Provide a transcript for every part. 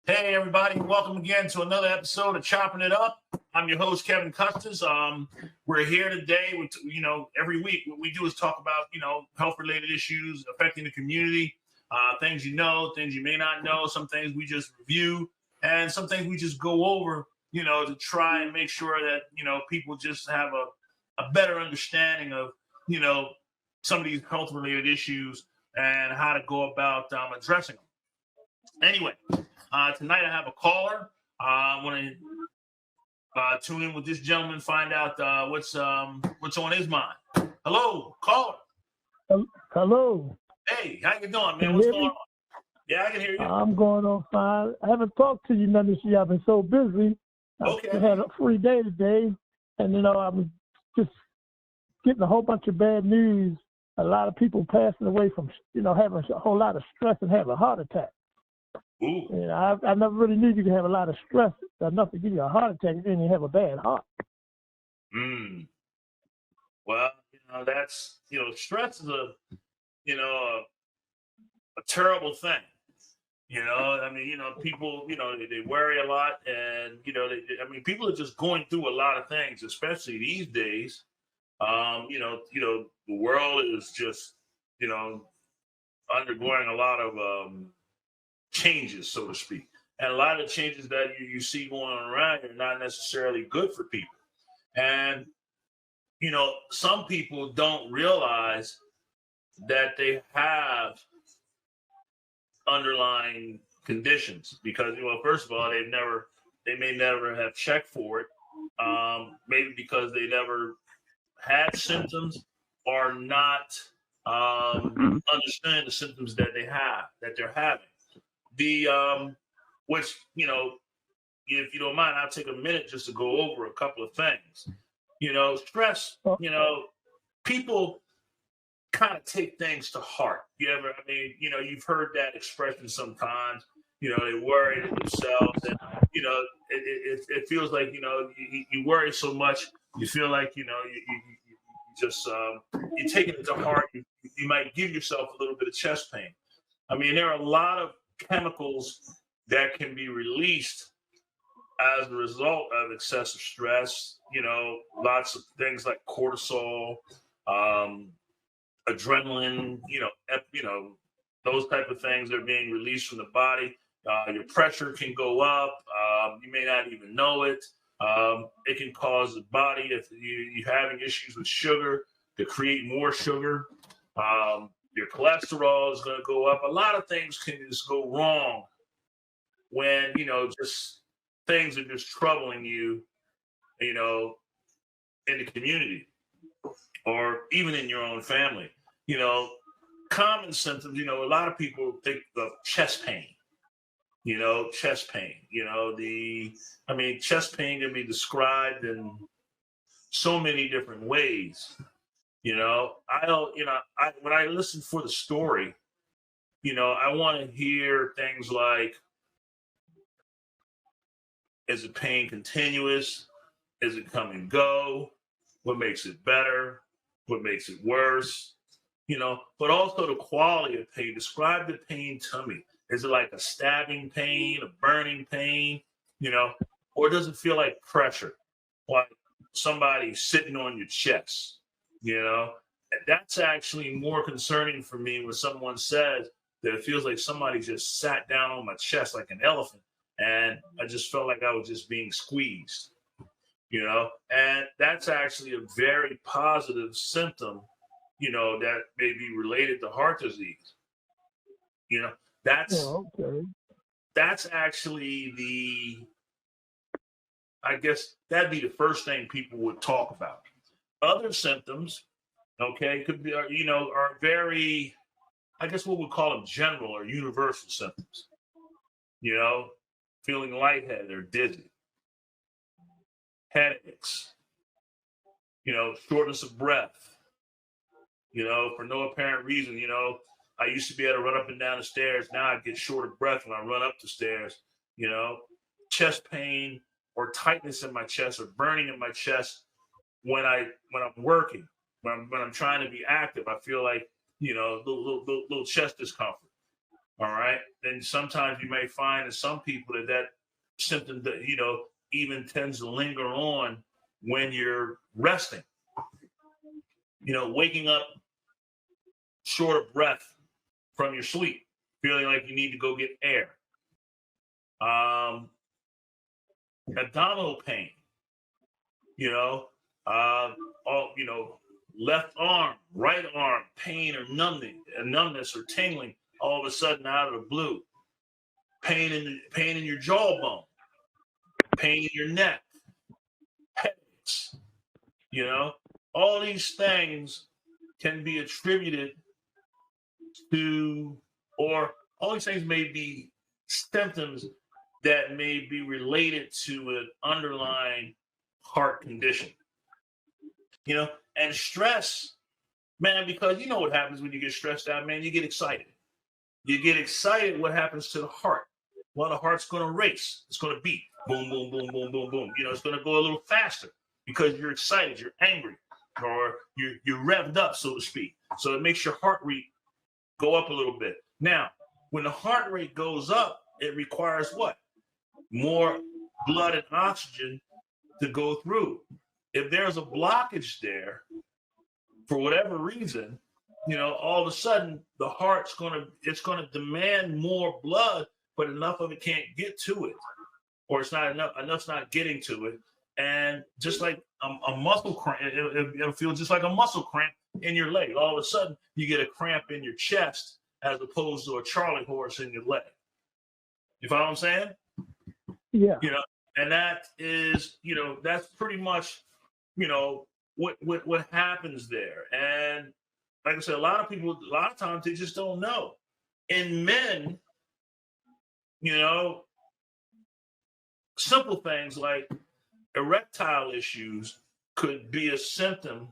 Hey, everybody, welcome again to another episode of Chopping It Up. I'm your host, Kevin Custis. We're here today with, every week what we do is talk about, health related issues affecting the community, things you know, things you may not know, some things we just review, and some things we just go over, to try and make sure that, people just have a better understanding of, you know, some of these health related issues and how to go about addressing them. Anyway, tonight I have a caller. I want to tune in with this gentleman, find out what's on his mind. Hello, caller. Hello. Hey, how you doing, Can man? you What's hear going me? on? Yeah, I can hear you. I'm going on fine. I haven't talked to you none this year. I've been so busy. Okay. I had a free day today, and I'm just getting a whole bunch of bad news. A lot of people passing away from having a whole lot of stress and having a heart attack. Ooh. And I never really knew you could have a lot of stress enough to give you a heart attack and then you have a bad heart. Well, that's stress is a terrible thing. I mean, people, they worry a lot, and people are just going through a lot of things, especially these days. The world is just, undergoing a lot of changes, so to speak, and a lot of changes that you see going on around are not necessarily good for people. And some people don't realize that they have underlying conditions because first of all they may never have checked for it, maybe because they never had symptoms or not understand the symptoms that they're having. The which if you don't mind, I'll take a minute just to go over a couple of things. Stress, people kind of take things to heart. You've heard that expression sometimes. They worry themselves, and it feels like you worry so much, you feel like you just you're taking it to heart. You might give yourself a little bit of chest pain. I mean, there are a lot of chemicals that can be released as a result of excessive stress. Lots of things like cortisol, adrenaline, those type of things are being released from the body. Your pressure can go up. You may not even know it. It can cause the body, if you're having issues with sugar, to create more sugar. Your cholesterol is going to go up. A lot of things can just go wrong when, just things are just troubling you, in the community or even in your own family. Common symptoms, a lot of people think of chest pain, chest pain, chest pain can be described in so many different ways. When I listen for the story, I want to hear things like, is the pain continuous? Is it come and go? What makes it better? What makes it worse? But also the quality of pain. Describe the pain to me. Is it like a stabbing pain, a burning pain, or does it feel like pressure, like somebody sitting on your chest? That's actually more concerning for me when someone says that it feels like somebody just sat down on my chest like an elephant, and I just felt like I was just being squeezed. And that's actually a very positive symptom, that may be related to heart disease. That's okay. that's actually I guess that'd be the first thing people would talk about. Other symptoms, okay, could be, are very, I guess what we call them general or universal symptoms. You know, Feeling lightheaded or dizzy, headaches, shortness of breath, for no apparent reason. I used to be able to run up and down the stairs. Now I get short of breath when I run up the stairs, you know, chest pain or tightness in my chest or burning in my chest when I'm working, when I'm trying to be active. I feel like, little chest discomfort. All right. And sometimes you may find in some people that symptom that, even tends to linger on when you're resting. Waking up short of breath from your sleep, feeling like you need to go get air. Abdominal pain, you know, all, left arm, right arm, pain or numbness or tingling all of a sudden out of the blue. Pain in your jawbone, pain in your neck, headaches, all these things can be attributed to, or all these things may be symptoms that may be related to an underlying heart condition. And stress, man, because you know what happens when you get stressed out, man, you get excited. You get excited, what happens to the heart? Well, the heart's going to race. It's going to beat. Boom, boom, boom, boom, boom, boom. It's going to go a little faster because you're excited, you're angry, or you're revved up, so to speak. So it makes your heart rate go up a little bit. Now, when the heart rate goes up, it requires what? More blood and oxygen to go through. If there's a blockage there, for whatever reason, all of a sudden the heart's it's gonna demand more blood, but enough of it can't get to it, or it's not enough's not getting to it. And just like a muscle cramp, it'll feel just like a muscle cramp in your leg. All of a sudden you get a cramp in your chest as opposed to a Charlie horse in your leg. You follow what I'm saying? Yeah. And that is, that's pretty much, what happens there. And like I said, a lot of times they just don't know. In men, simple things like erectile issues could be a symptom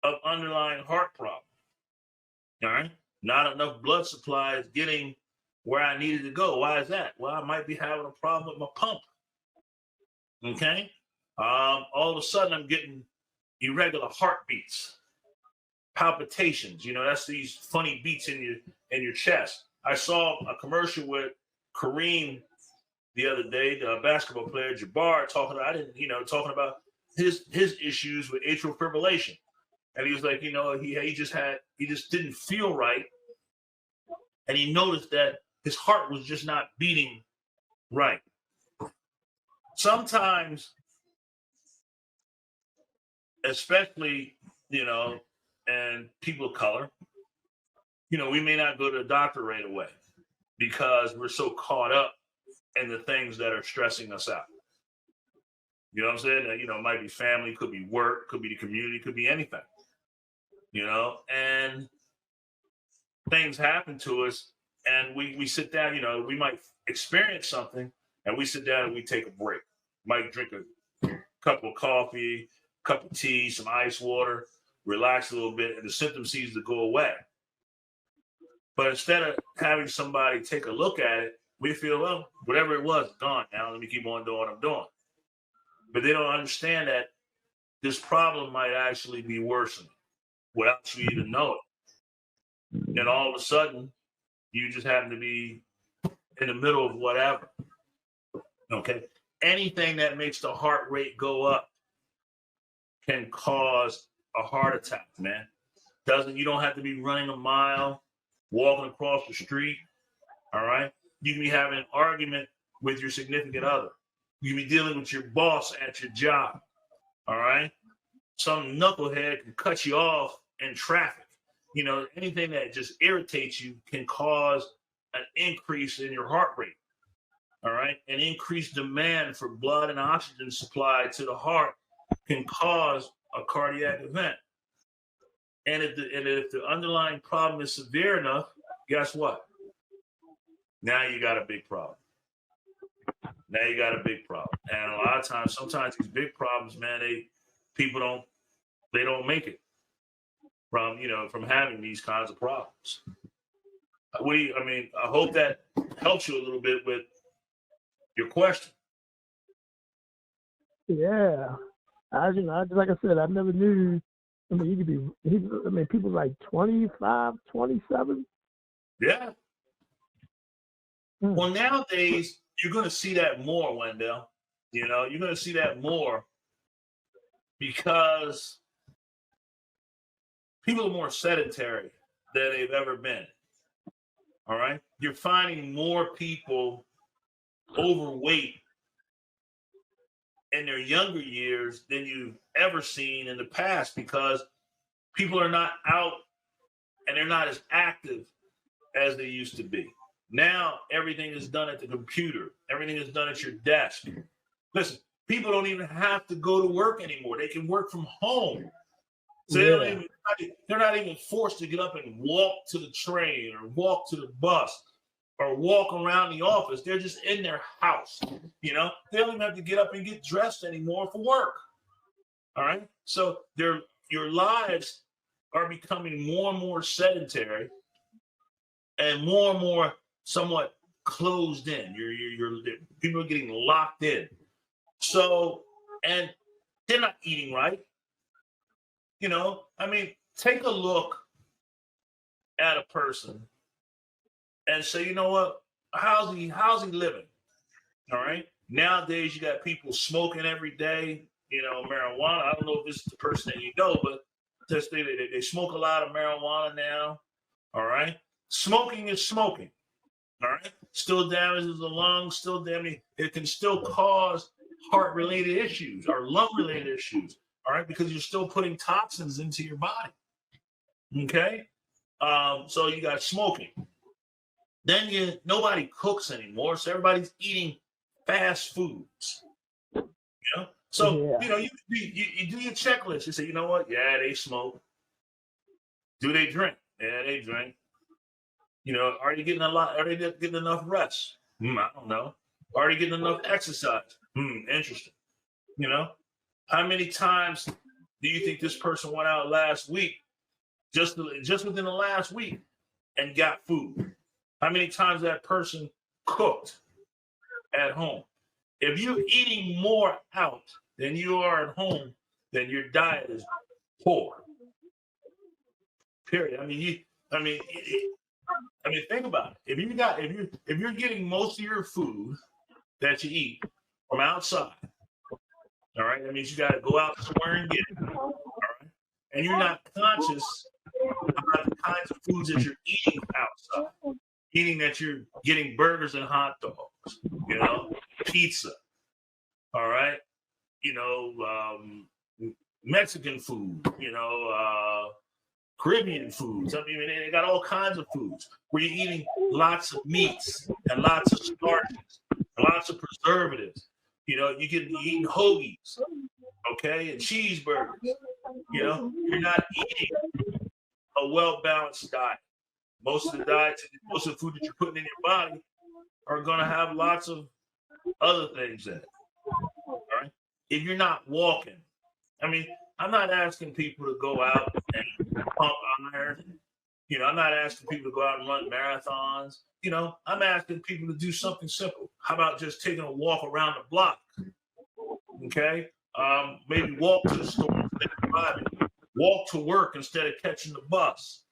of underlying heart problem. All right. Not enough blood supply is getting where I needed to go. Why is that? Well, I might be having a problem with my pump. Okay. All of a sudden I'm getting irregular heartbeats, palpitations. That's these funny beats in your chest. I saw a commercial with Kareem the other day, the basketball player Jabbar, talking about his issues with atrial fibrillation, and he was like, he just didn't feel right, and he noticed that his heart was just not beating right. Sometimes, especially, and people of color, we may not go to the doctor right away because we're so caught up in the things that are stressing us out. You know what I'm saying? It might be family, could be work, could be the community, could be anything. And things happen to us and we sit down, we might experience something and we sit down and we take a break. Might drink a cup of coffee, cup of tea, some ice water, relax a little bit, and the symptom seems to go away. But instead of having somebody take a look at it, we feel, well, whatever it was, gone now. Let me keep on doing what I'm doing. But they don't understand that this problem might actually be worsening without you even know it. And all of a sudden, you just happen to be in the middle of whatever. Okay? Anything that makes the heart rate go up can cause a heart attack, man. You don't have to be running a mile, walking across the street. All right. You can be having an argument with your significant other. You can be dealing with your boss at your job. All right. Some knucklehead can cut you off in traffic. Anything that just irritates you can cause an increase in your heart rate. All right. An increased demand for blood and oxygen supply to the heart can cause a cardiac event. And if the underlying problem is severe enough, guess what? Now you got a big problem. And a lot of times, sometimes these big problems, man, people don't make it from having these kinds of problems. I hope that helps you a little bit with your question. Yeah. Like I said, I never knew. People like 25, 27. Yeah. Well, nowadays, you're going to see that more, Wendell. You're going to see that more because people are more sedentary than they've ever been. All right. You're finding more people overweight in their younger years than you've ever seen in the past because people are not out and they're not as active as they used to be. Now everything is done at the computer. Everything is done at your desk. Listen, people don't even have to go to work anymore. They can work from home. So they're not even forced to get up and walk to the train or walk to the bus or walk around the office. They're just in their house. They don't even have to get up and get dressed anymore for work. All right. So your lives are becoming more and more sedentary and more somewhat closed in. People are getting locked in. So, and they're not eating right. Take a look at a person and say, you know what? How's he living? All right. Nowadays, you got people smoking every day. Marijuana. I don't know if this is the person that you know, but they smoke a lot of marijuana now. All right. Smoking is smoking. All right. Still damages the lungs. Still damaging. It can still cause heart-related issues or lung-related issues. All right, because you're still putting toxins into your body. Okay, so you got smoking. Then nobody cooks anymore, so everybody's eating fast foods. So you do your checklist. You say, you know what? Yeah, they smoke. Do they drink? Yeah, they drink. Are you getting Are they getting enough rest? I don't know. Are they getting enough exercise? Interesting. How many times do you think this person went out last week, just within the last week, and got food? How many times that person cooked at home? If you're eating more out than you are at home, then your diet is poor. Period. Think about it. If you're getting most of your food that you eat from outside, all right, that means you got to go out somewhere and get it. All right, and you're not conscious about the kinds of foods that you're eating outside. Eating that you're getting burgers and hot dogs, pizza. All right, Mexican food. Caribbean foods. They got all kinds of foods where you're eating lots of meats and lots of starches, and lots of preservatives. You're eating hoagies, okay, and cheeseburgers. You're not eating a well-balanced diet. Most of the food that you're putting in your body are going to have lots of other things in it. All right. If you're not walking, I'm not asking people to go out and pump iron. I'm not asking people to go out and run marathons. I'm asking people to do something simple. How about just taking a walk around the block? Okay. Maybe walk to the store instead of driving. Walk to work instead of catching the bus.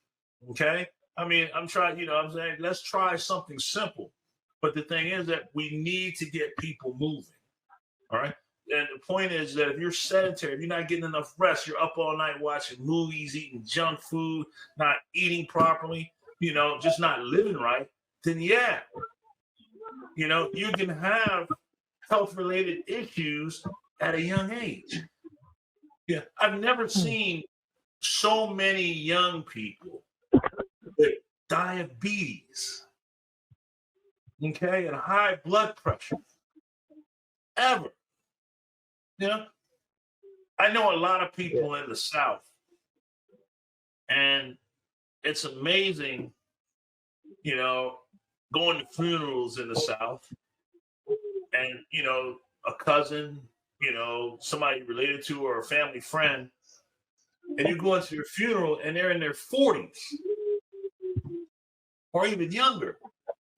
Okay. I'm trying, I'm saying, let's try something simple. But the thing is that we need to get people moving. All right. And the point is that if you're sedentary, if you're not getting enough rest, you're up all night watching movies, eating junk food, not eating properly, just not living right, then you can have health-related issues at a young age. Yeah, I've never seen so many young people with diabetes, okay, and high blood pressure ever. I know a lot of people in the South, and it's amazing, going to funerals in the South, and a cousin, somebody related to or a family friend, and you go into their funeral and they're in their 40s or even younger.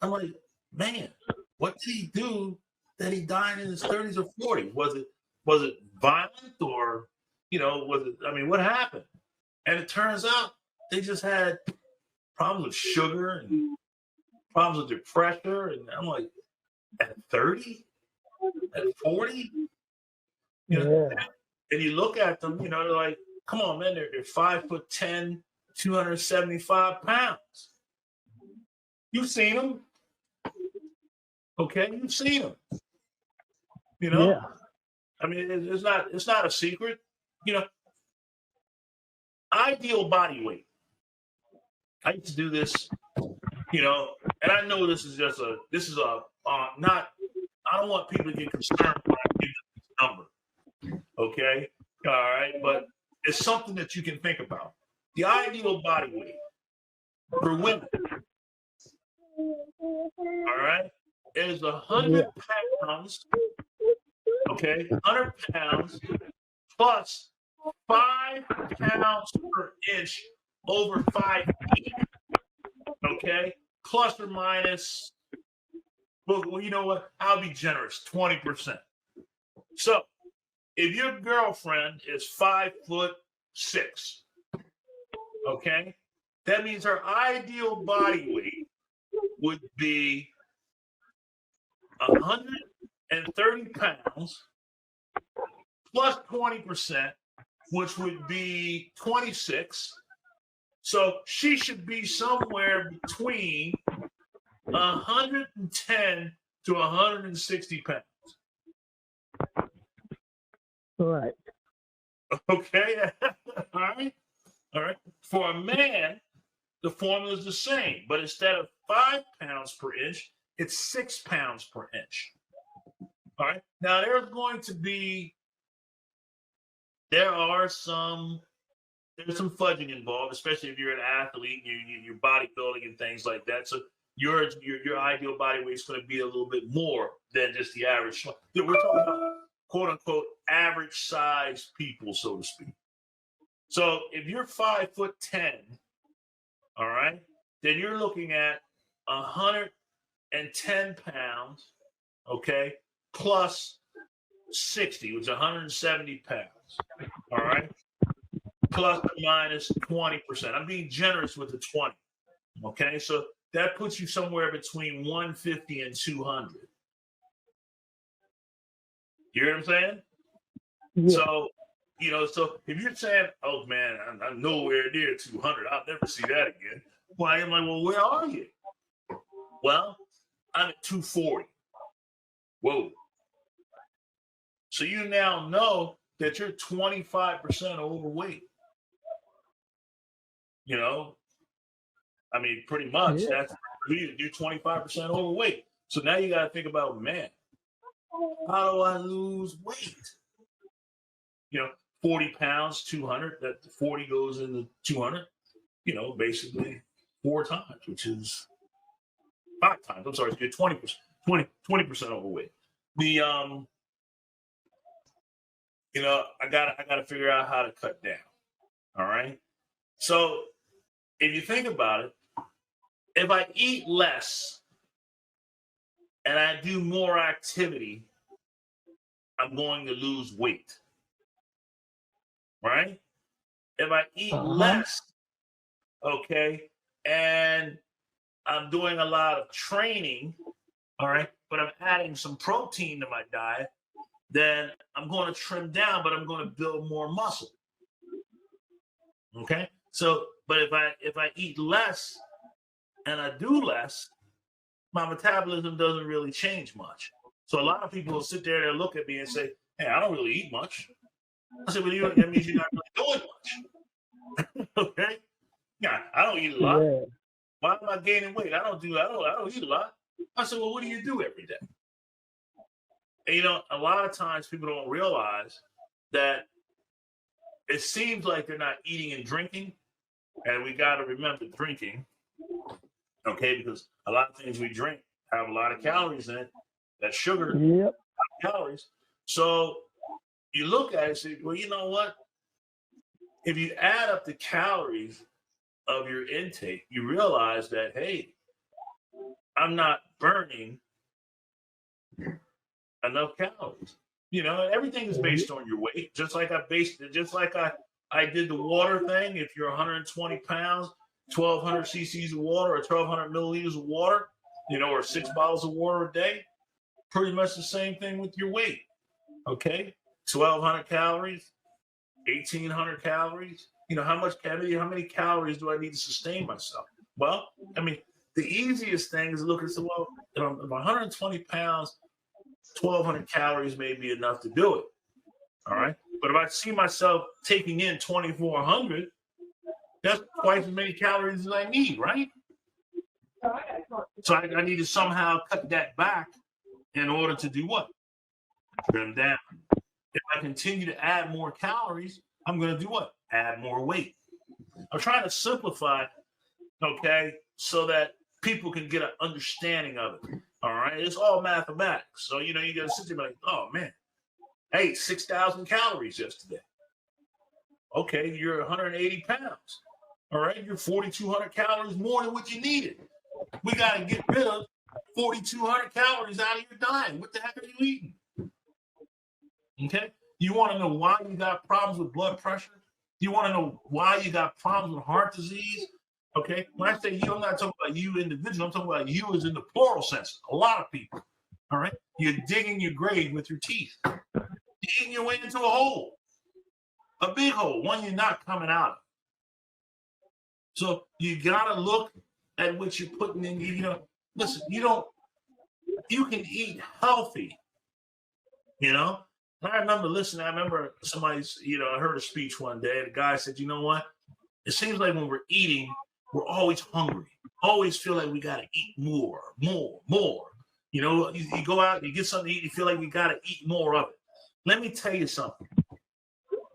I'm like, man, what did he do that he died in his 30s or 40s? Was it violent or, what happened? And it turns out they just had problems with sugar and problems with their pressure. And I'm like, at 30, at 40, you know, and you look at them, you know, they're like, come on, man, they're 5'10", 275 pounds. You've seen them. Okay, you've seen them. You know, Yeah. I mean, it's not a secret. You know, ideal body weight. I used to do this, you know, and I know this is not. I don't want people to get concerned when I give this number. Okay, all right, but it's something that you can think about. The ideal body weight for women, all right, is 100 pounds. Okay, 100 pounds plus 5 pounds per inch over 5 feet. Okay, plus or minus. Well, you know what? I'll be generous, 20%. So, if your girlfriend is 5'6", okay, that means her ideal body weight would be 130 pounds plus 20%, which would be 26. So she should be somewhere between 110 to 160 pounds. Right. Okay. All right. All right. For a man, the formula is the same, but instead of 5 pounds per inch, it's 6 pounds per inch. All right. Now there's some fudging involved, especially if you're an athlete, you're bodybuilding and things like that. So your ideal body weight is going to be a little bit more than just the average. We're talking about quote unquote average size people, so to speak. So if you're 5'10", all right, then you're looking at 110 pounds, okay, plus 60, which is 170 pounds. All right. Plus or minus 20%. I'm being generous with the 20. Okay. So that puts you somewhere between 150 and 200. You hear what I'm saying? Yeah. So, you know, so if you're saying, oh man, I'm nowhere near 200, I'll never see that again. Well, I'm like, well, where are you? Well, I'm at 240. Whoa. So you now know that you're 25% overweight. You know, I mean, pretty much that's you're 25% overweight. So now you got to think about, man, how do I lose weight? You know, 40 pounds, 200, that 40 goes into 200, you know, basically 4 times, which is 5 times. I'm sorry, you're 20% overweight. The, you know, I gotta figure out how to cut down. All right. So if you think about it, if I eat less and I do more activity, I'm going to lose weight. Right? If I eat less, okay, and I'm doing a lot of training, all right, but I'm adding some protein to my diet, then I'm going to trim down, but I'm going to build more muscle. Okay? So, but if I eat less and I do less, my metabolism doesn't really change much. So a lot of people will sit there and look at me and say, hey, I don't really eat much. I said, well, that means you're not really doing much. Okay? Yeah, I don't eat a lot. Yeah. Why am I gaining weight? I don't eat a lot. I said, well, what do you do every day? And, you know, a lot of times people don't realize that it seems like they're not eating and drinking. And we got to remember drinking, okay, because a lot of things we drink have a lot of calories in it. That's sugar, calories. So you look at it and say, well, you know what? If you add up the calories of your intake, you realize that, hey, I'm not burning enough calories. You know, everything is based on your weight. Just like I did the water thing. If you're 120 pounds, 1,200 cc's of water or 1,200 milliliters of water, or 6 bottles of water a day. Pretty much the same thing with your weight. Okay, 1,200 calories, 1,800 calories. How many calories do I need to sustain myself? Well, the easiest thing is to look and say, well, if I'm 120 pounds, 1,200 calories may be enough to do it. All right. But if I see myself taking in 2,400, that's twice as many calories as I need, right? So I need to somehow cut that back in order to do what? Trim down. If I continue to add more calories, I'm going to do what? Add more weight. I'm trying to simplify, okay, so that people can get an understanding of it. All right. It's all mathematics. So, you got to sit there and be like, oh, man, I ate 6,000 calories yesterday. Okay, you're 180 pounds. All right, you're 4,200 calories more than what you needed. We got to get rid of 4,200 calories out of your diet. What the heck are you eating? Okay, you want to know why you got problems with blood pressure? You want to know why you got problems with heart disease? Okay, when I say you, I'm not talking about you individual. I'm talking about you as in the plural sense. A lot of people. All right, you're digging your grave with your teeth. You're eating your way into a hole. A big hole, one you're not coming out of. So you gotta look at what you're putting in. Listen, you can eat healthy. And I remember somebody's, I heard a speech one day. The guy said, you know what? It seems like when we're eating, we're always hungry. Always feel like we gotta eat more. You go out, you get something to eat, you feel like we gotta eat more of it. Let me tell you something.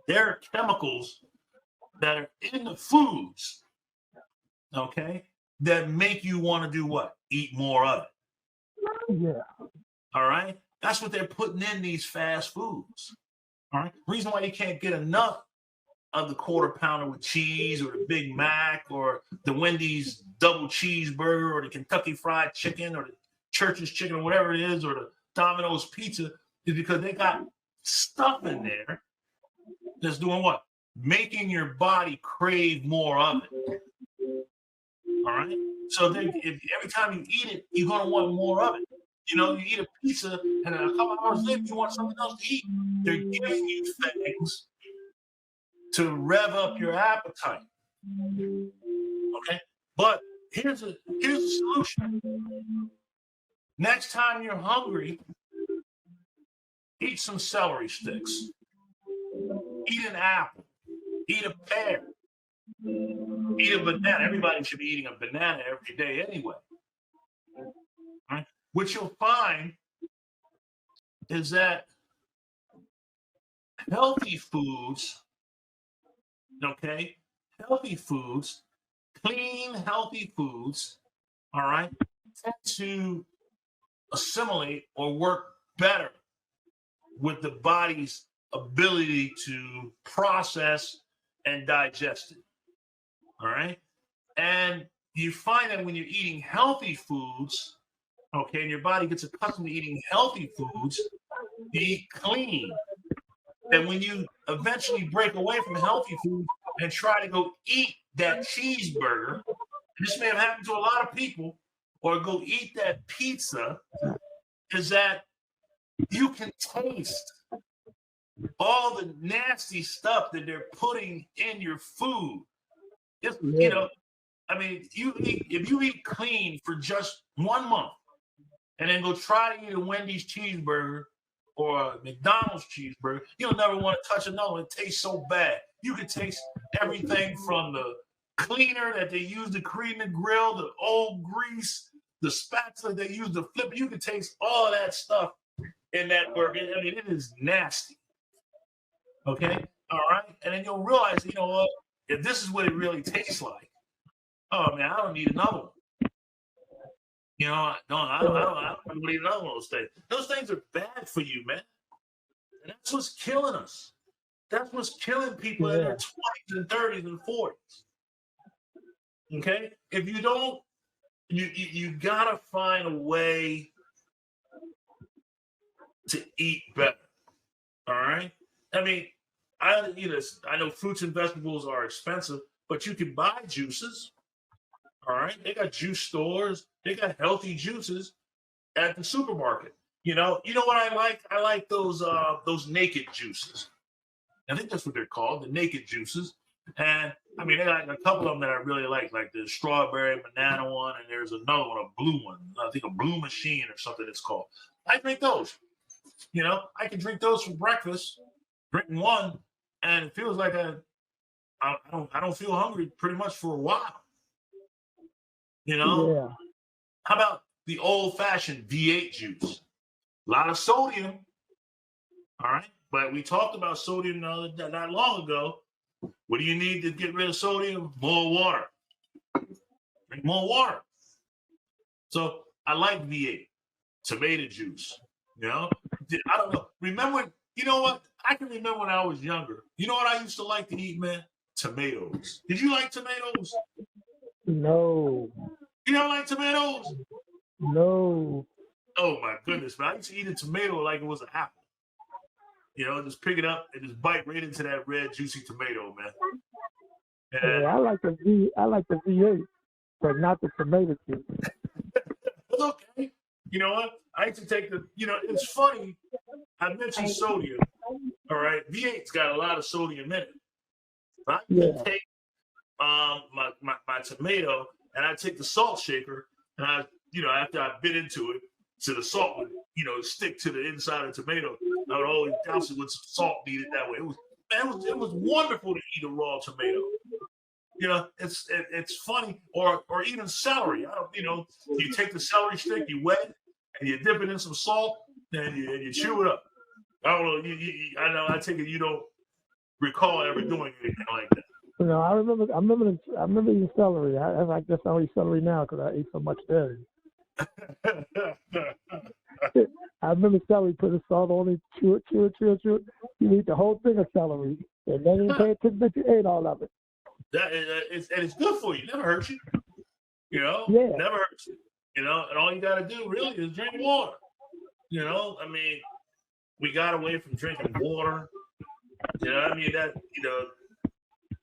There are chemicals that are in the foods, okay, that make you want to do what? Eat more of it. Yeah. All right? That's what they're putting in these fast foods. All right? Reason why you can't get enough of the quarter pounder with cheese or the Big Mac or the Wendy's double cheeseburger or the Kentucky Fried Chicken or the Church's Chicken or whatever it is or the Domino's Pizza is because they got stuff in there that's doing what? Making your body crave more of it. All right. So if every time you eat it, you're gonna want more of it. You eat a pizza, and a couple hours later, you want something else to eat. They're giving you things to rev up your appetite. Okay. But here's a solution. Next time you're hungry, eat some celery sticks. Eat an apple. Eat a pear. Eat a banana. Everybody should be eating a banana every day anyway. Right? What you'll find is that healthy foods, clean, healthy foods, all right, tend to assimilate or work better with the body's ability to process and digest it. All right. And you find that when you're eating healthy foods, okay, and your body gets accustomed to eating healthy foods, you eat clean. And when you eventually break away from healthy food and try to go eat that cheeseburger, this may have happened to a lot of people, or go eat that pizza, is that you can taste all the nasty stuff that they're putting in your food. If you eat clean for just 1 month and then go try to eat a Wendy's cheeseburger or a McDonald's cheeseburger, you'll never want to touch another one. It tastes so bad. You can taste everything from the cleaner that they use to clean the grill, the old grease, the spatula they use to flip. You can taste all of that stuff in that burger. It is nasty. Okay? All right? And then you'll realize, what? If this is what it really tastes like, oh man, I don't need another one. I don't need another one of those things. Those things are bad for you, man. And that's what's killing us. That's what's killing people in their 20s and 30s and 40s. Okay? If you don't, you gotta find a way to eat better. All right? I know fruits and vegetables are expensive, but you can buy juices. All right, they got juice stores. They got healthy juices at the supermarket. You know what I like? I like those naked juices. I think that's what they're called, the naked juices. And I mean, they got a couple of them that I really like the strawberry banana one, and there's another one, a blue one. I think a blue machine or something it's called. I drink those. I can drink those for breakfast, drinking one, and it feels like I don't feel hungry pretty much for a while. You know, Yeah. how about the old fashioned V8 juice? A lot of sodium, all right. But we talked about sodium not long ago. What do you need to get rid of sodium? More water. Drink more water. So I like V8, tomato juice. I don't know. Remember, you know what? I can remember when I was younger. You know what I used to like to eat, man? Tomatoes. Did you like tomatoes? No. You don't like tomatoes? No. Oh my goodness, man. I used to eat a tomato like it was an apple. Just pick it up and just bite right into that red, juicy tomato, man. And Yeah, I like the V8, but not the tomato juice. it's okay. You know what? I used to take it's funny. I mentioned sodium. All right. V8's got a lot of sodium in it. I take my tomato and I take the salt shaker and after I bit into it, so the salt would, stick to the inside of the tomato. I would always douse it with some salt, eat it that way. It was wonderful to eat a raw tomato. It's funny, or even celery. You take the celery stick, you wet it, and you dip it in some salt, and you chew it up. I don't know. I know. I take it you don't recall ever doing anything like that. I remember eating celery. I guess I don't eat celery now because I ate so much then. I remember celery, put the salt on it, chew it. You eat the whole thing of celery, and then you pay attention that you ate all of it. And it's good for you. Never hurts you. Yeah. Never hurts you. And all you got to do really is drink water. I mean, we got away from drinking water.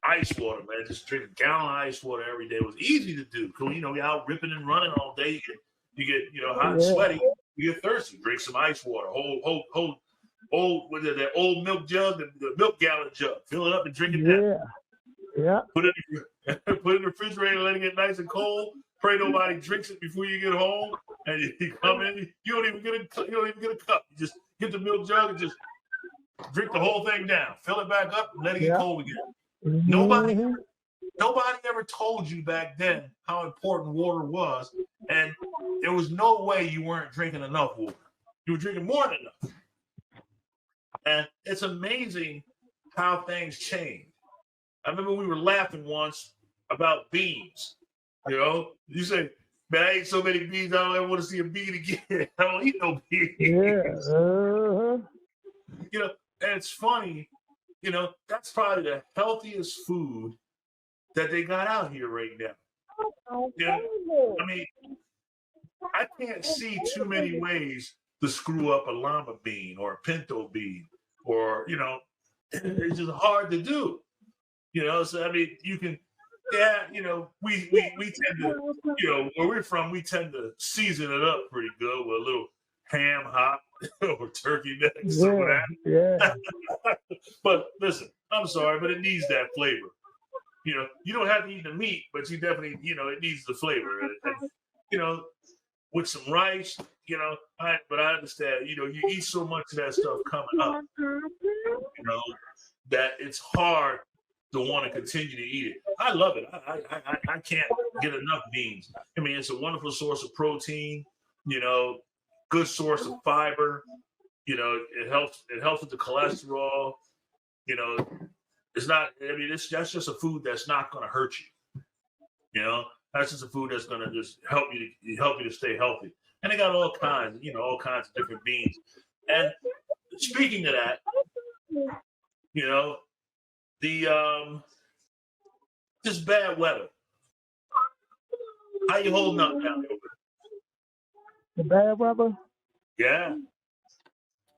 Ice water, man. Just drink a gallon of ice water every day. It was easy to do. Cause we out ripping and running all day. You get hot and sweaty. You get thirsty. Drink some ice water. Old with that old milk jug, the milk gallon jug. Fill it up and drink it down. Yeah. Put it in the refrigerator, let it get nice and cold. Pray nobody drinks it before you get home. And you come in, you don't even get a cup. You just get the milk jug and just drink the whole thing down. Fill it back up and let it get cold again. Mm-hmm. Nobody ever told you back then how important water was, and there was no way you weren't drinking enough water. You were drinking more than enough. And it's amazing how things change. I remember we were laughing once about beans. You say, man, I ate so many beans, I don't ever want to see a bean again. I don't eat no beans. Yeah. And it's funny, that's probably the healthiest food that they got out here right now. I mean, I can't see too many ways to screw up a lima bean or a pinto bean, or it's just hard to do. So I mean, you can, we tend to, where we're from, we tend to season it up pretty good with a little ham hock or turkey necks or whatever. Yeah. But listen, I'm sorry, but it needs that flavor. You don't have to eat the meat, but you definitely, it needs the flavor. And, with some rice, but I understand, you eat so much of that stuff coming up, that it's hard to want to continue to eat it. I love it. I can't get enough beans. I mean, it's a wonderful source of protein, good source of fiber. It helps with the cholesterol. It's not. I mean, that's just a food that's not going to hurt you. That's just a food that's going to just help you to stay healthy. And they got all kinds of different beans. And speaking of that, the this bad weather. How you holding up down there? The bad weather? Yeah.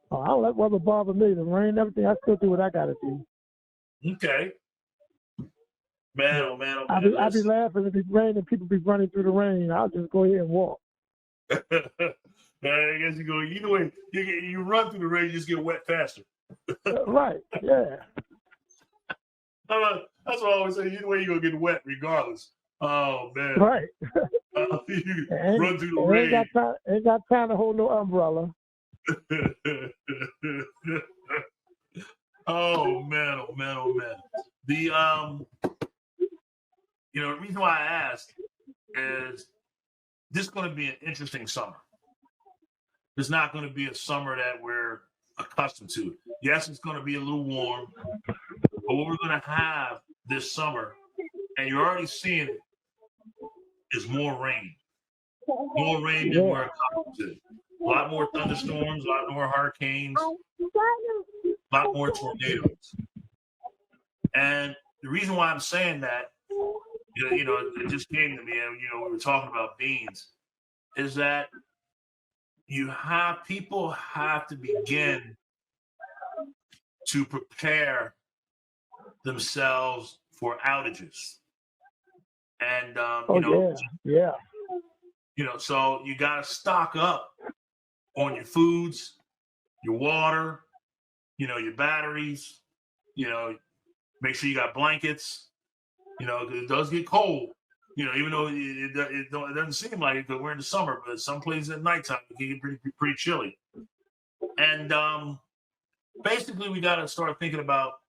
Oh, I don't let weather bother me. The rain, everything, I still do what I got to do. Okay. Man, oh man, oh I man. be laughing if it's raining. People be running through the rain. I'll just go ahead and walk. I guess you go. Either way, you run through the rain, you just get wet faster. Right. Yeah. That's what I always say. Either way, you're gonna get wet regardless. Oh man. Right. You run through the rain. Ain't got time to hold no umbrella. Oh man, oh man, oh man. The the reason why I asked is this is going to be an interesting summer. It's not going to be a summer that we're accustomed to. Yes, it's going to be a little warm, but what we're going to have this summer, and you're already seeing it, is more rain. More rain than we're accustomed to. A lot more thunderstorms, a lot more hurricanes, a lot more tornadoes. And the reason why I'm saying that, it just came to me, and we were talking about beans, is that people have to begin to prepare themselves for outages. And so you got to stock up on your foods, your water, your batteries, make sure you got blankets, because it does get cold, even though it doesn't seem like it because we're in the summer, but some places at nighttime it can get pretty chilly. And basically we got to start thinking about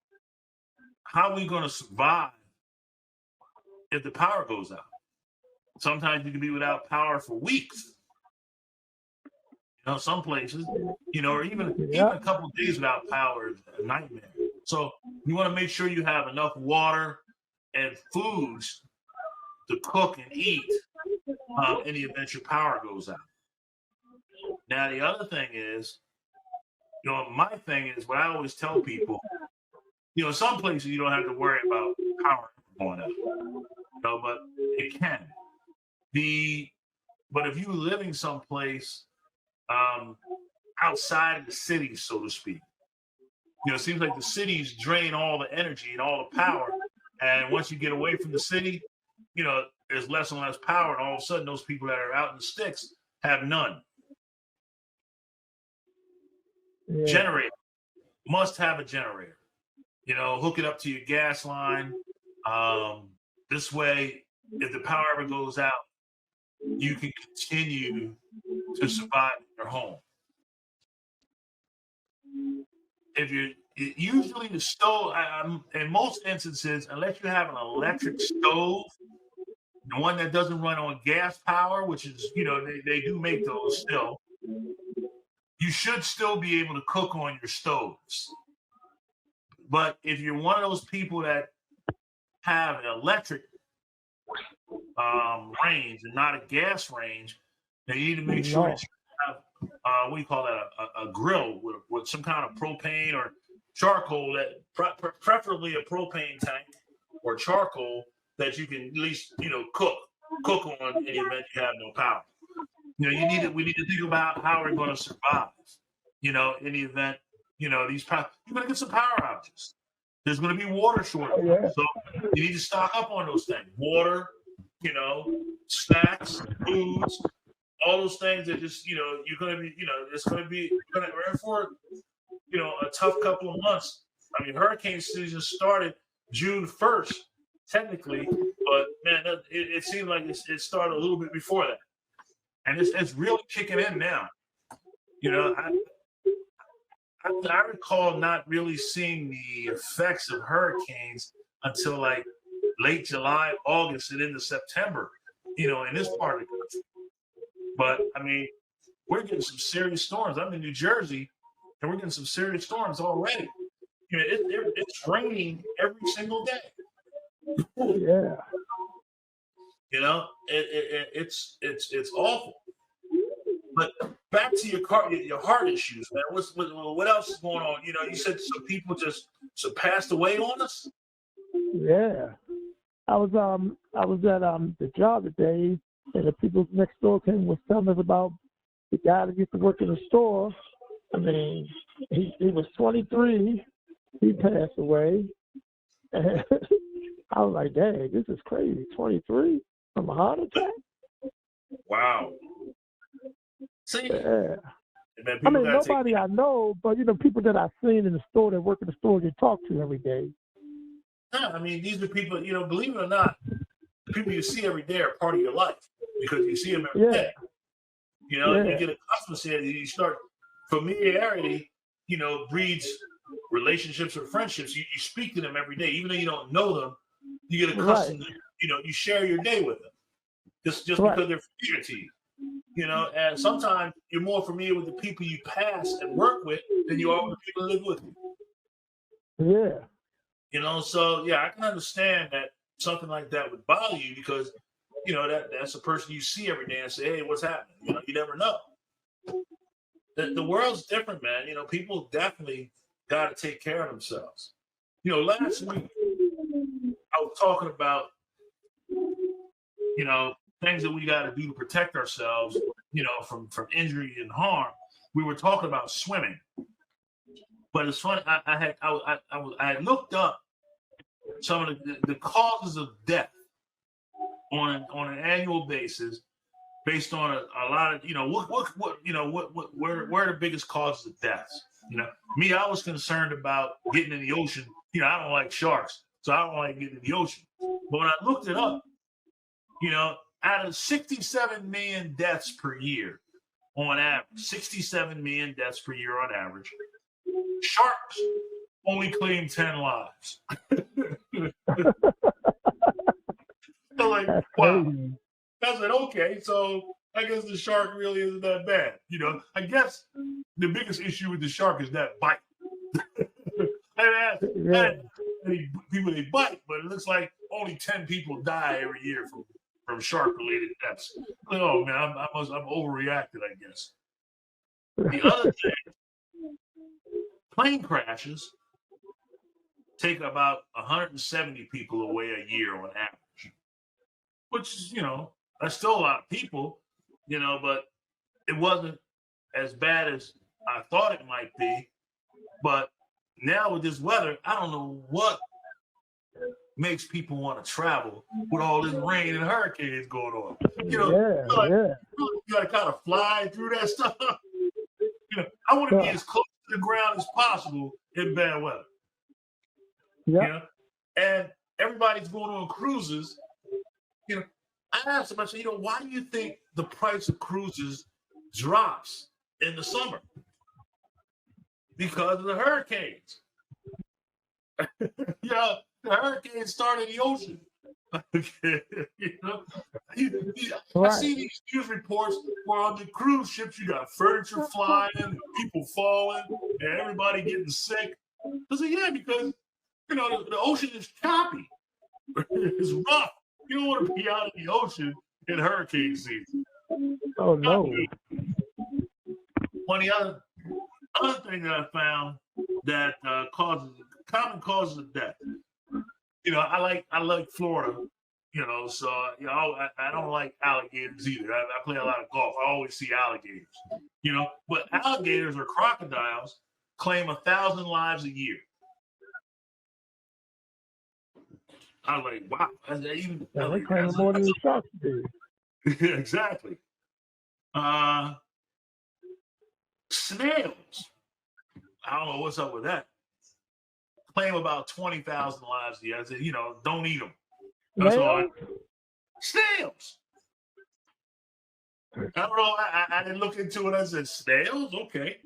how we're going to survive if the power goes out. Sometimes you can be without power for weeks. Some places, or even a couple of days without power is a nightmare. So you want to make sure you have enough water and foods to cook and eat in the event your power goes out. Now, the other thing is, my thing is what I always tell people, some places you don't have to worry about power going out, but it can. But if you're living someplace outside of the city, so to speak, it seems like the cities drain all the energy and all the power. And once you get away from the city, there's less and less power. And all of a sudden, those people that are out in the sticks have none. Yeah. Generator. Must have a generator. Hook it up to your gas line. This way, if the power ever goes out, you can continue to survive in your home. Usually the stove, in most instances, unless you have an electric stove, the one that doesn't run on gas power, which is, they do make those still, you should still be able to cook on your stoves. But if you're one of those people that have an electric range and not a gas range, then you need to make sure that you have, what do you call that, a grill with some kind of propane or charcoal, that preferably a propane tank or charcoal that you can at least, cook on in the event you have no power. We need to think about how we're going to survive, in the event, you're going to get some power outages. There's going to be water shortages. Yeah. So you need to stock up on those things. Water, snacks, foods, all those things that just, you're going to be, it's going to be, we're in for, a tough couple of months. I mean, hurricane season started June 1st, technically, but man, it seemed like it started a little bit before that. And it's really kicking in now. I recall not really seeing the effects of hurricanes until like late July, August, and into September, in this part of the country. But I mean, we're getting some serious storms. I'm in New Jersey, and we're getting some serious storms already. It's raining every single day. Yeah. It's awful. But back to your heart issues, man. What else is going on? You said some people just passed away on us. Yeah, I was at the job today, and the people next door was telling us about the guy that used to work in the store. I mean, he was 23. He passed away. I was like, dang, this is crazy. 23 from a heart attack? Wow. See, Yeah. man, I people mean, gotta take. nobody I know, but, people that I've seen in the store that work in the store you talk to every day. Yeah, I mean, these are people. Believe it or not, the people you see every day are part of your life because you see them every Yeah. day. Yeah. You get accustomed to it. You start familiarity. Breeds relationships or friendships. You speak to them every day, even though you don't know them. You get Right. accustomed to. You share your day with them just Right. because they're familiar to you. And sometimes you're more familiar with the people you pass and work with than you are with the people that live with you. Yeah. So yeah, I can understand that something like that would bother you because that's a person you see every day and say, hey, what's happening? You never know. The world's different, man. People definitely got to take care of themselves. Last week I was talking about things that we got to do to protect ourselves, from injury and harm. We were talking about swimming, but it's funny. I had looked up some of the causes of death on an annual basis, based on a lot of where are the biggest causes of deaths. Me, I was concerned about getting in the ocean. I don't like sharks, so I don't like getting in the ocean. But when I looked it up, out of 67 million deaths per year on average, 67 million deaths per year on average, sharks only claim 10 lives. So like, That's wow. crazy. I said, okay, so I guess the shark really isn't that bad. I guess the biggest issue with the shark is that bite. I many people they bite, but it looks like only 10 people die every year from shark-related deaths. Oh man, I'm overreacted, I guess. The other thing, plane crashes take about 170 people away a year on average, which is, that's still a lot of people, but it wasn't as bad as I thought it might be. But now with this weather, I don't know what makes people want to travel with all this rain and hurricanes going on. You got to kind of fly through that stuff. I want to be as close to the ground as possible in bad weather. Yeah. And everybody's going on cruises. I asked him, I said, why do you think the price of cruises drops in the summer? Because of the hurricanes. The hurricanes start in the ocean. I see these news reports where on the cruise ships you got furniture flying, people falling, and everybody getting sick. I said, yeah, because the ocean is choppy. It's rough. You don't want to be out in the ocean in hurricane season. Oh no. One of the other thing that I found that common causes of death. I like Florida. So I don't like alligators either. I play a lot of golf. I always see alligators. But alligators or crocodiles claim 1,000 lives a year. I'm like, wow. They claim more than the sharks do. Exactly. Snails. I don't know what's up with that. Claim about 20,000 lives a year. I said, don't eat them. That's all. Snails. I don't know. I didn't look into it. I said, snails? Okay.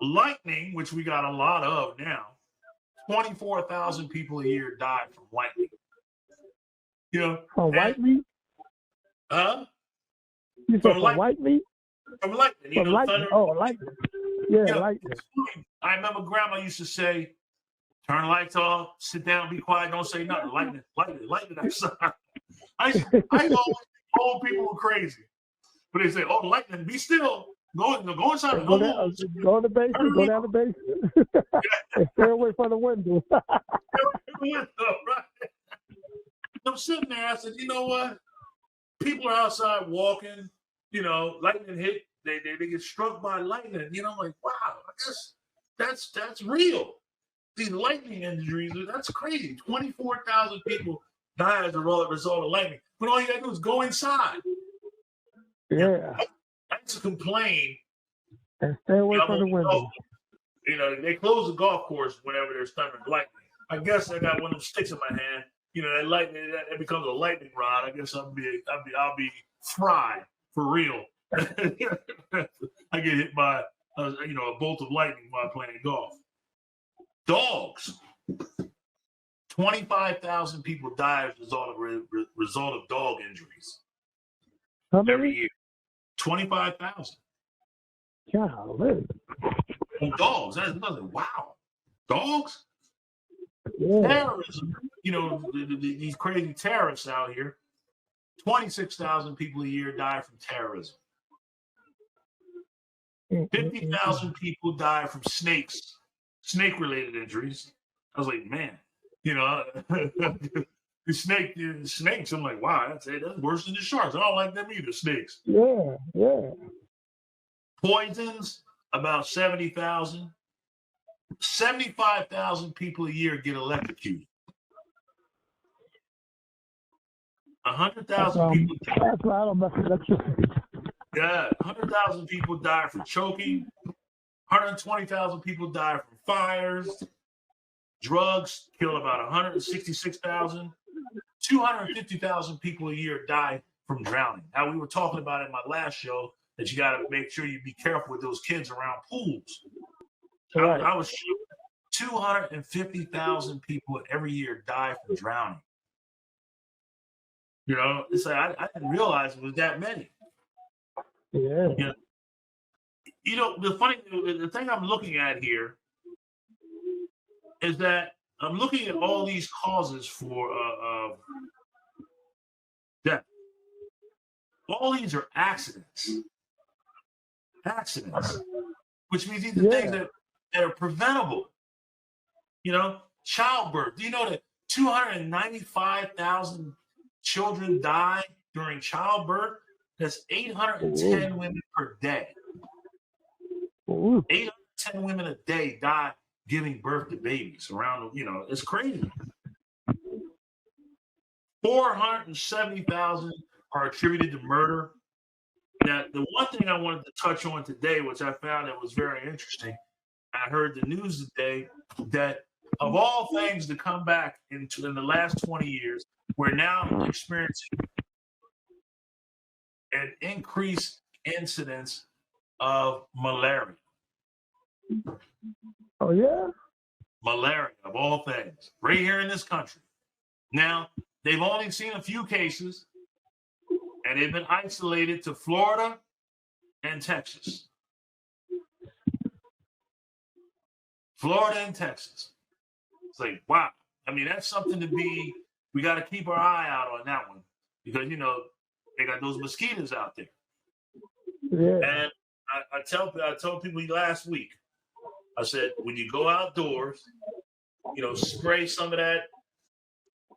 Lightning, which we got a lot of now. 24,000 people a year die from lightning. From white meat? Huh? You said from white meat? From lightning. From lightning. Oh, lightning. Yeah, lightning. I remember Grandma used to say, turn the lights off, sit down, be quiet, don't say nothing. Lightning outside. I always told people were crazy. But they say, oh, lightning, be still. Go inside. Go down the basement. Go down the basement. And stay away from the window. Right. I'm sitting there. I said, you know what? People are outside walking. Lightning hit. They get struck by lightning. I'm like, wow. I guess that's real. these lightning injuries, that's crazy. 24,000 people die as a result of lightning. But all you gotta do is go inside. Yeah. I used to complain. And stay away from the window. You know, they close the golf course whenever there's thunder and lightning. I guess I got one of them sticks in my hand. You know, that lightning that becomes a lightning rod. I guess I'll be fried for real. I get hit by a bolt of lightning while playing golf. Dogs. 25,000 people die as a result of dog injuries every year. 25,000. Golly. And dogs. That's nothing. Wow. Dogs? Yeah. Terrorism. You know, these crazy terrorists out here. 26,000 people a year die from terrorism. 50,000 people die from snake-related injuries. I was like, man, you know, the snakes. I'm like, wow, that's worse than the sharks. I don't like them either, snakes. Yeah, yeah. Poisons, about 70,000. 75,000 people a year get electrocuted. 100,000 people. That's why I don't mess with electricity. Yeah, 100,000 people die from choking. 120,000 people die from fires. Drugs kill about 166,000. 250,000 people a year die from drowning. Now, we were talking about in my last show that you got to make sure you be careful with those kids around pools. Right. I was sure 250,000 people every year die from drowning. You know, it's like I didn't realize it was that many. Yeah. You know, the thing I'm looking at here is that I'm looking at all these causes for death. All these are accidents. Which means these are things that are preventable. You know, childbirth. Do you know that 295,000 children die during childbirth? That's 810 women per day. 810 women a day die giving birth to babies around, it's crazy. 470,000 are attributed to murder. Now, the one thing I wanted to touch on today, which I found that was very interesting, I heard the news today that of all things to come back in the last 20 years, we're now experiencing an increased incidence of malaria. Oh, yeah? Malaria, of all things, right here in this country. Now, they've only seen a few cases, and they've been isolated to Florida and Texas. Florida and Texas. It's like, wow. I mean, that's something we got to keep our eye out on that one because, they got those mosquitoes out there. Yeah. And I told people last week, I said, when you go outdoors, spray some of that,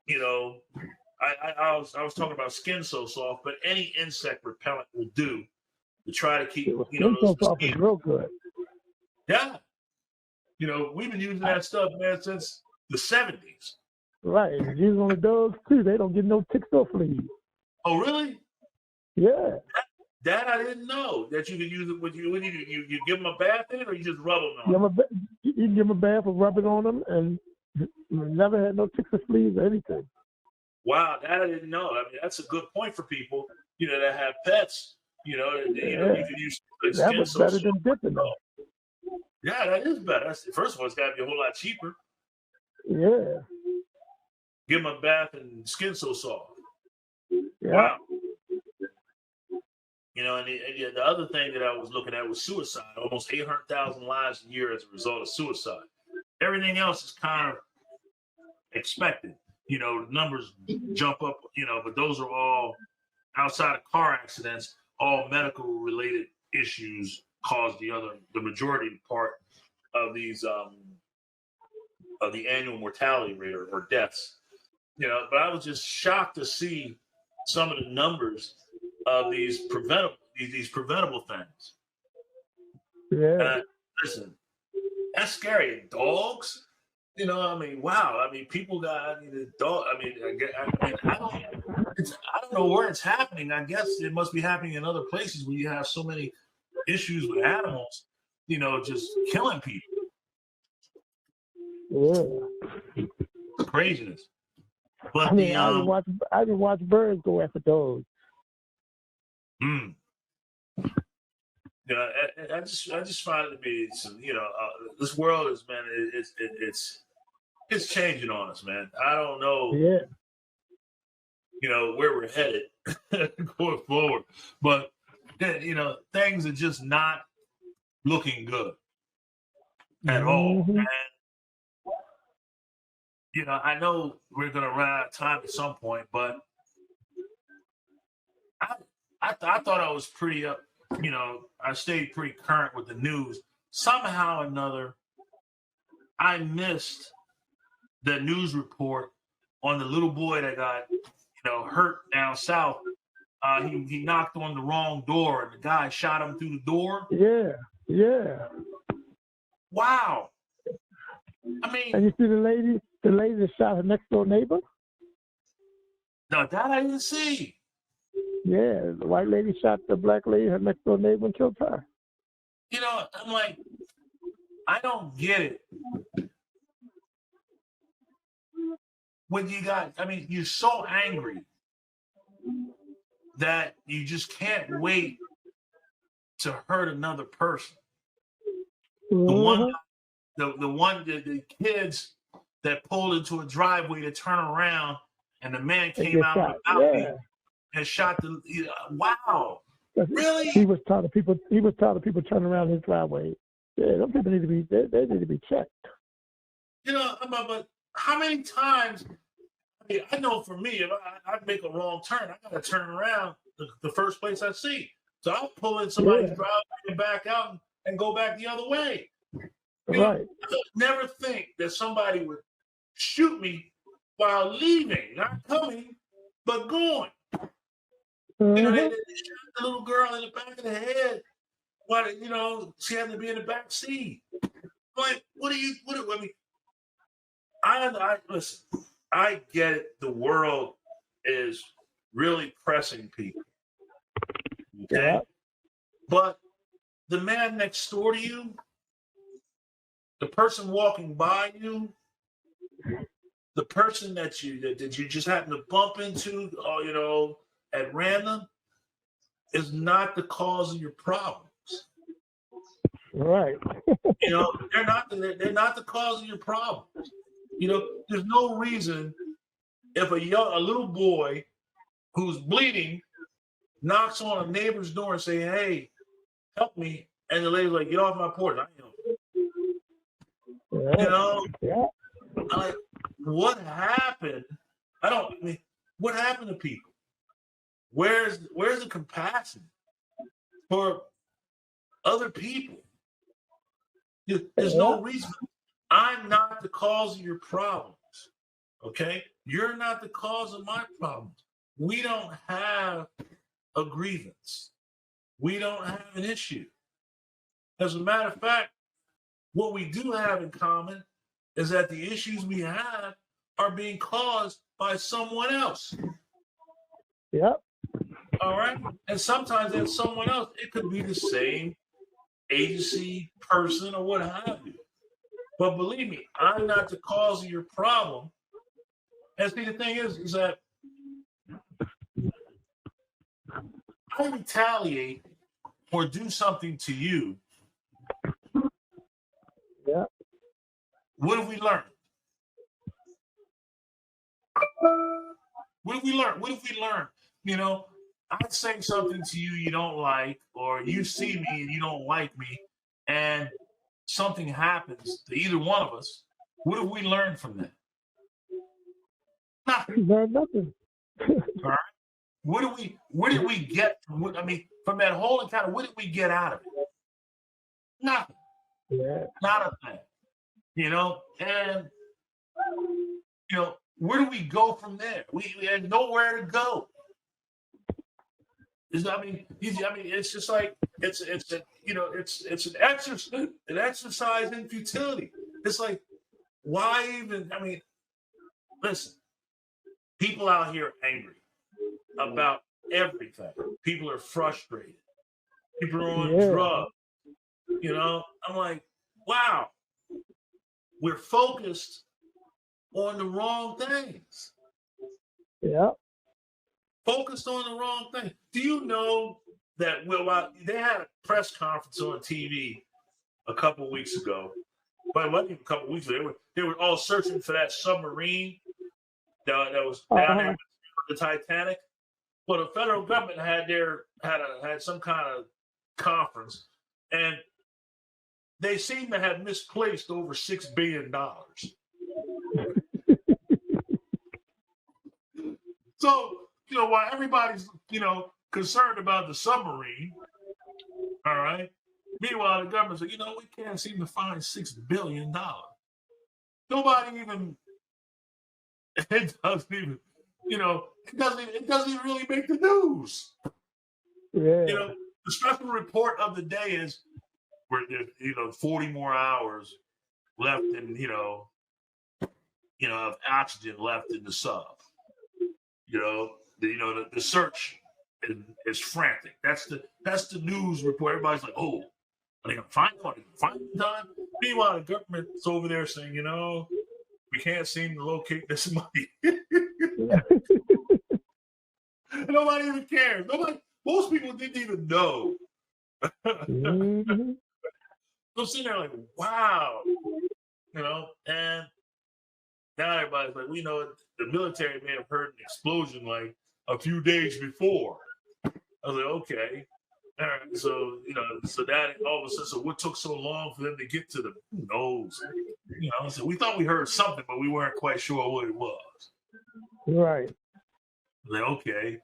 I was talking about Skin So Soft, but any insect repellent will do to try to keep, Skin So Soft is real good. Yeah. We've been using that stuff, man, since the 70s. Right. And using on the dogs, too. They don't get no ticks or fleas. Oh, really? Yeah. That I didn't know that you could use it with you. You give them a bath in it, or you just rub them on? You can give them a bath or rub it on them, and never had no ticks or fleas or anything. Wow, that I didn't know. I mean, that's a good point for people, that have pets. You could use that was better than dipping them. Yeah, that is better. First of all, it's got to be a whole lot cheaper. Yeah. Give them a bath and Skin So Soft. Yeah. Wow. And the other thing that I was looking at was suicide. Almost 800,000 lives a year as a result of suicide. Everything else is kind of expected. The numbers jump up, but those are all outside of car accidents, all medical related issues cause the majority part of these of the annual mortality rate or deaths. But I was just shocked to see some of the numbers of these preventable things. Yeah. Listen, that's scary. Dogs, I mean, wow. I mean, people got. I mean, the dog. I mean, I don't. I don't know where it's happening. I guess it must be happening in other places where you have so many issues with animals. Just killing people. Yeah. Craziness. I But mean, I didn't watch birds go after dogs. mm, I just find it to be this world is, man, it's changing on us, man. I don't know, Yeah. where we're headed going forward, but things are just not looking good at all. Mm-hmm. And I know we're gonna run out of time at some point, but I I thought I was pretty up. I stayed pretty current with the news. Somehow or another, I missed the news report on the little boy that got hurt down south. He knocked on the wrong door, and the guy shot him through the door. Yeah. Yeah. Wow. I mean, And you see the lady that shot her next door neighbor? no, that I didn't see. Yeah, the white lady shot the black lady, her next door neighbor, and killed her. I'm like, I don't get it. When you're so angry that you just can't wait to hurt another person. Mm-hmm. The kids that pulled into a driveway to turn around, and the man came out of the balcony and shot wow. Really? He was telling people turn around his driveway. Yeah, those people need to be they need to be checked. But how many times? I mean, I know for me, if I make a wrong turn, I gotta turn around the first place I see. So I'll pull in somebody's driveway and back out and go back the other way. Right. I would never think that somebody would shoot me while leaving, not coming, but going. Mm-hmm. They shot the little girl in the back of the head. She had to be in the back seat. Like, what I mean, I listen, I get it. The world is really pressing people. Okay. Yeah. But the man next door to you, the person walking by you, the person that you just happen to bump into, at random, is not the cause of your problems. Right. They're not the cause of your problems. There's no reason if a little boy who's bleeding knocks on a neighbor's door and say, "Hey, help me," and the lady's like, "Get off my porch." Yeah. Like, what happened? What happened to people? Where's the compassion for other people? There's no reason. I'm not the cause of your problems. Okay? You're not the cause of my problems. We don't have a grievance. We don't have an issue. As a matter of fact, what we do have in common is that the issues we have are being caused by someone else. Yep. All right. And sometimes that someone else, it could be the same agency, person, or what have you. But believe me, I'm not the cause of your problem. And see, the thing is that I retaliate or do something to you. Yeah. What have we learned? What have we learned? What have we learned? I say something to you don't like, or you see me and you don't like me, and something happens to either one of us. What have we learned from that? Nothing. Nothing. All right. What did we get from that whole encounter? What did we get out of it? Nothing. Yeah. Not a thing. And where do we go from there? We had nowhere to go. It's just like it's an exercise in futility. It's like why even? I mean, listen, people out here are angry about everything. People are frustrated. People are on Yeah. drugs. I'm like, wow, we're focused on the wrong things. Yeah. Focused on the wrong thing. Do you know that they had a press conference on TV a couple weeks ago? But it wasn't even a couple weeks ago. They were all searching for that submarine that was down there with the Titanic. Well, the federal government had some kind of conference, and they seem to have misplaced over $6 billion. So, while everybody's, concerned about the submarine, all right, meanwhile, the government said, we can't seem to find $6 billion. Nobody even, it doesn't even, it doesn't even really make the news. Yeah. The special report of the day is where there's 40 more hours left in, of oxygen left in the sub. The search is frantic. That's the news report. Everybody's like, oh, are they gonna find one? Are they gonna find time? Meanwhile, the government's over there saying, we can't seem to locate this money. Nobody even cares. Most people didn't even know. Mm-hmm. I'm sitting there like, wow, and now everybody's like, we know the military may have heard an explosion like a few days before. I was like, okay. All right. So, so that all of a sudden, so what took so long for them to get to who knows? So we thought we heard something, but we weren't quite sure what it was. Right. Like, okay.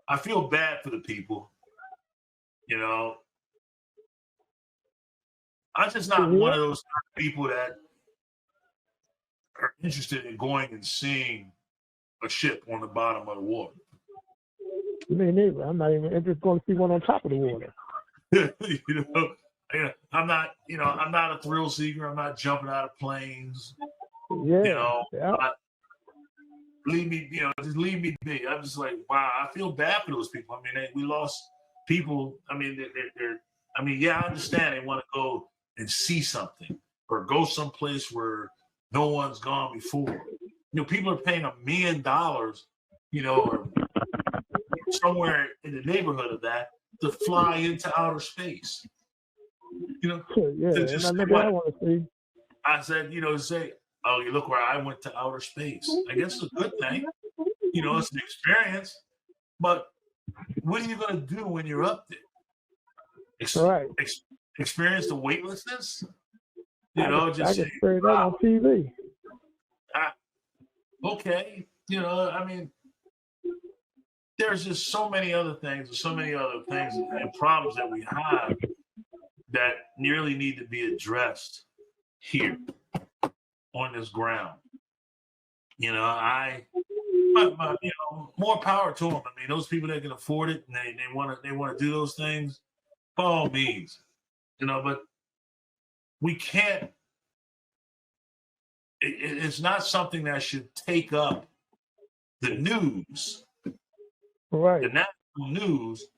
I feel bad for the people. I'm just not one of those people that are interested in going and seeing a ship on the bottom of the water. Me neither. I'm not even interested going to see one on top of the water. I'm not a thrill seeker. I'm not jumping out of planes. Yeah. Leave me, just leave me be. I'm just like, wow, I feel bad for those people. I mean, we lost people. I mean, I understand they want to go and see something or go someplace where no one's gone before. People are paying $1 million, or somewhere in the neighborhood of that to fly into outer space. Yeah, and I want to see. I said, say, oh, you look where I went to outer space. I guess it's a good thing. It's an experience. But what are you going to do when you're up there? Experience the weightlessness? I can experience that on TV. Okay. There's just so many other things and problems that we have that nearly need to be addressed here on this ground. More power to them. I mean, those people that can afford it and they want to do those things, by all means, but we can't. It's not something that should take up the news, right? The national news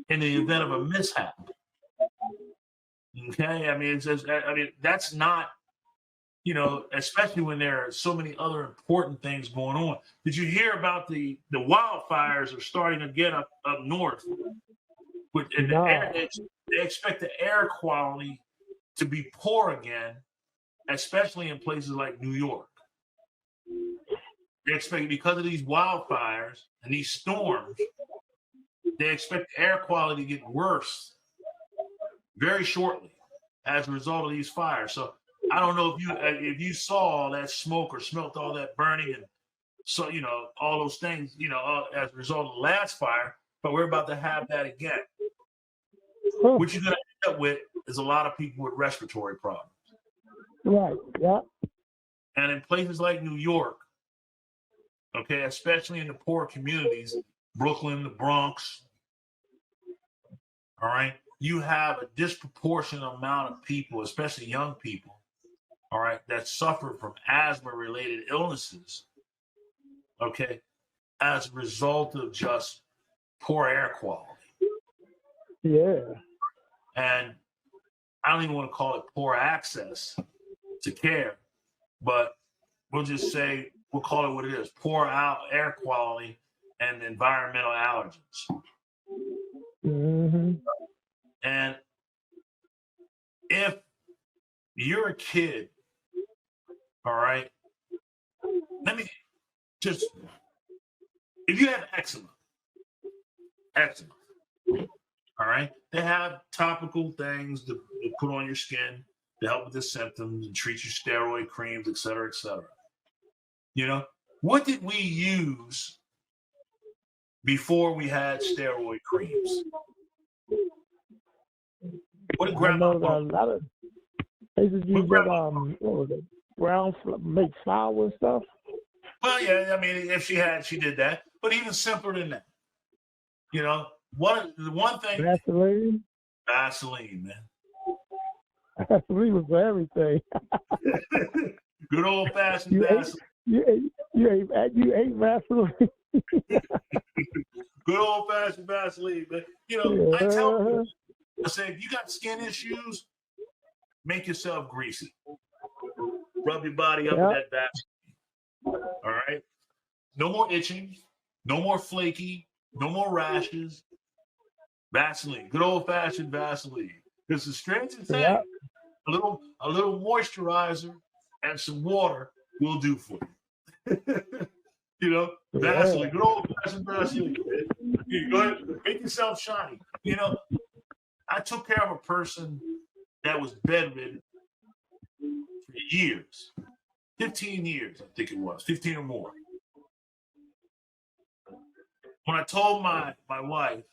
in the event of a mishap. Okay, I mean, that's not. Especially when there are so many other important things going on. Did you hear about the wildfires are starting again up north? They expect the air quality to be poor again, especially in places like New York. They expect, because of these wildfires and these storms, they expect the air quality to get worse very shortly as a result of these fires. So I don't know if you saw all that smoke or smelt all that burning, and so all those things as a result of the last fire. But we're about to have that again. What you're going to end up with is a lot of people with respiratory problems. Right. Yeah. And in places like New York, okay, especially in the poor communities, Brooklyn, the Bronx, all right, you have a disproportionate amount of people, especially young people, all right, that suffer from asthma-related illnesses, okay, as a result of just poor air quality. Yeah. And I don't even want to call it poor access to care, but we'll just say, we'll call it what it is, poor air quality and environmental allergens. Mm-hmm. And if you're a kid, all right, let me just, if you have eczema, all right, they have topical things to put on your skin to help with the symptoms and treat your steroid creams, et cetera, et cetera. You know, what did we use before we had steroid creams? What did grandma I know a lot of places use that, what was it, make flour and stuff. Well, yeah, I mean, if she did that, but even simpler than that. You know, the one thing. Vaseline, man. Vaseline was for everything. Good old fashioned Vaseline. You ate Vaseline. Good old fashioned Vaseline, man. You know, I tell people, I say, if you got skin issues, make yourself greasy. Rub your body up with that Vaseline. All right? No more itching, no more flaky, no more rashes. Vaseline, good old fashioned Vaseline. It's the strangest thing. Yep. A little moisturizer and some water will do for you. You know, Vaseline, good old fashioned Vaseline. Go ahead, make yourself shiny. You know, I took care of a person that was bedridden for years, 15 years, I think it was, 15 or more. When I told my wife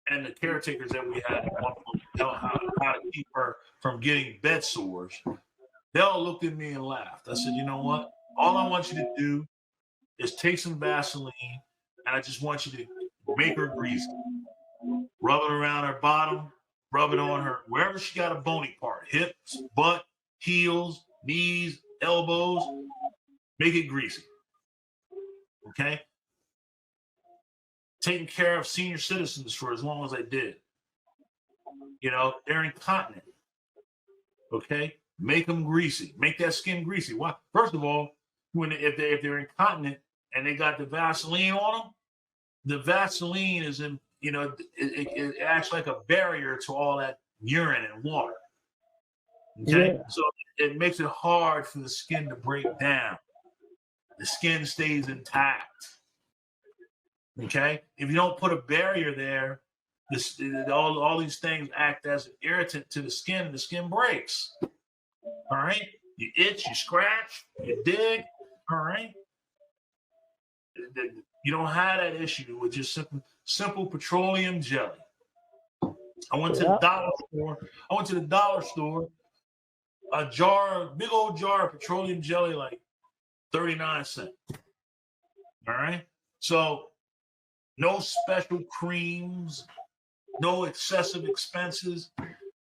and the caretakers that we had how to keep her from getting bed sores, they all looked at me and laughed. I said, you know what? All I want you to do is take some Vaseline, and I just want you to make her greasy. Rub it around her bottom, rub it on her, wherever she got a bony part, hips, butt, heels, knees, elbows, make it greasy. Okay? Taking care of senior citizens for as long as I did. You know, they're incontinent. Okay? Make them greasy. Make that skin greasy. Why? First of all, if they're incontinent and they got the Vaseline on them, the Vaseline is in, you know, it acts like a barrier to all that urine and water. Okay? Yeah. So it makes it hard for the skin to break down. The skin stays intact. Okay? If you don't put a barrier there, all these things act as an irritant to the skin, and the skin breaks. All right? You itch, you scratch, you dig. All right? You don't have that issue with just simple petroleum jelly. I went to the dollar store. A big old jar of petroleum jelly, like 39 cents. All right? So no special creams, no excessive expenses,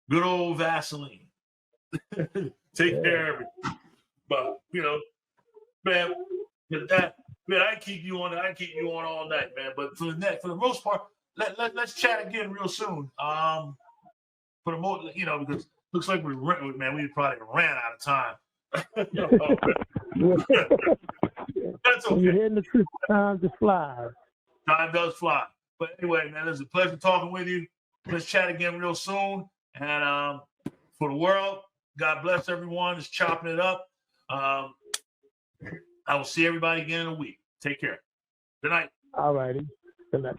good old Vaseline. Take care of it. But, you know, man, I keep you on all night, man. But for the most part, let's chat again real soon. For the most, you know, because looks like we probably ran out of time. That's okay. When you're hitting the truth, time just flies. Time does fly. But anyway, man, it's a pleasure talking with you. Let's chat again real soon. And for the world, God bless everyone. Just chopping it up. I will see everybody again in a week. Take care. Good night. All righty. Good night.